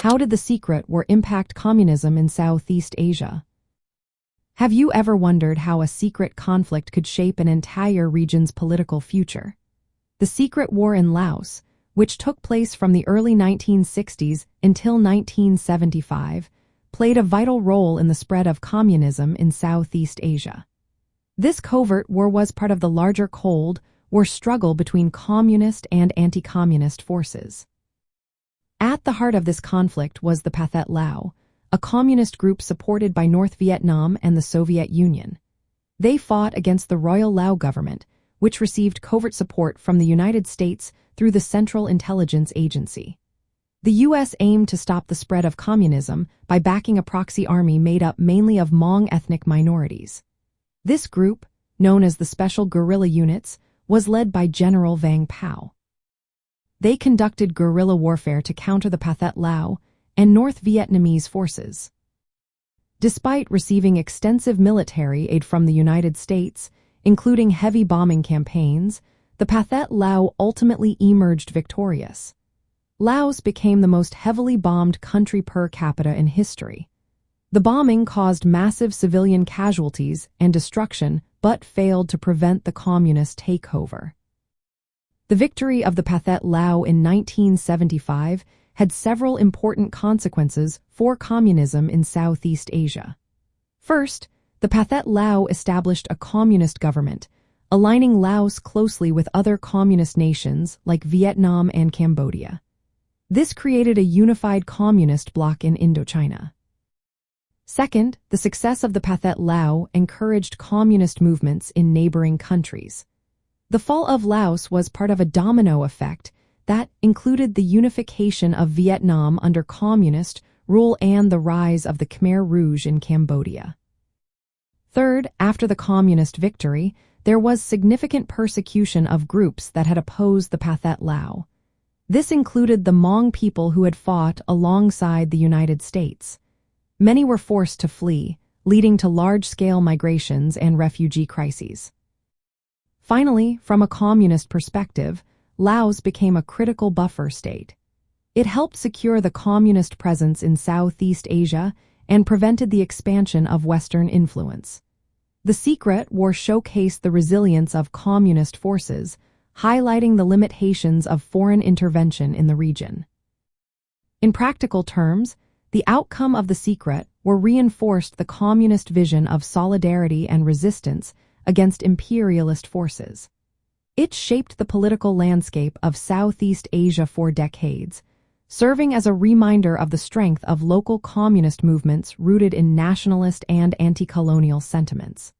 How did the Secret War impact communism in Southeast Asia? Have you ever wondered how a secret conflict could shape an entire region's political future? The Secret War in Laos, which took place from the early 1960s until 1975, played a vital role in the spread of communism in Southeast Asia. This covert war was part of the larger Cold War struggle between communist and anti-communist forces. At the heart of this conflict was the Pathet Lao, a communist group supported by North Vietnam and the Soviet Union. They fought against the Royal Lao Government, which received covert support from the United States through the Central Intelligence Agency. The U.S. aimed to stop the spread of communism by backing a proxy army made up mainly of Hmong ethnic minorities. This group, known as the Special Guerrilla Units, was led by General Vang Pao. They conducted guerrilla warfare to counter the Pathet Lao and North Vietnamese forces. Despite receiving extensive military aid from the United States, including heavy bombing campaigns, the Pathet Lao ultimately emerged victorious. Laos became the most heavily bombed country per capita in history. The bombing caused massive civilian casualties and destruction, but failed to prevent the communist takeover. The victory of the Pathet Lao in 1975 had several important consequences for communism in Southeast Asia. First, the Pathet Lao established a communist government, aligning Laos closely with other communist nations like Vietnam and Cambodia. This created a unified communist bloc in Indochina. Second, the success of the Pathet Lao encouraged communist movements in neighboring countries. The fall of Laos was part of a domino effect that included the unification of Vietnam under communist rule and the rise of the Khmer Rouge in Cambodia. Third, after the communist victory, there was significant persecution of groups that had opposed the Pathet Lao. This included the Hmong people who had fought alongside the United States. Many were forced to flee, leading to large-scale migrations and refugee crises. Finally, from a communist perspective, Laos became a critical buffer state. It helped secure the communist presence in Southeast Asia and prevented the expansion of Western influence. The Secret War showcased the resilience of communist forces, highlighting the limitations of foreign intervention in the region. In practical terms, the outcome of the Secret War reinforced the communist vision of solidarity and resistance against imperialist forces. It shaped the political landscape of Southeast Asia for decades, serving as a reminder of the strength of local communist movements rooted in nationalist and anti-colonial sentiments.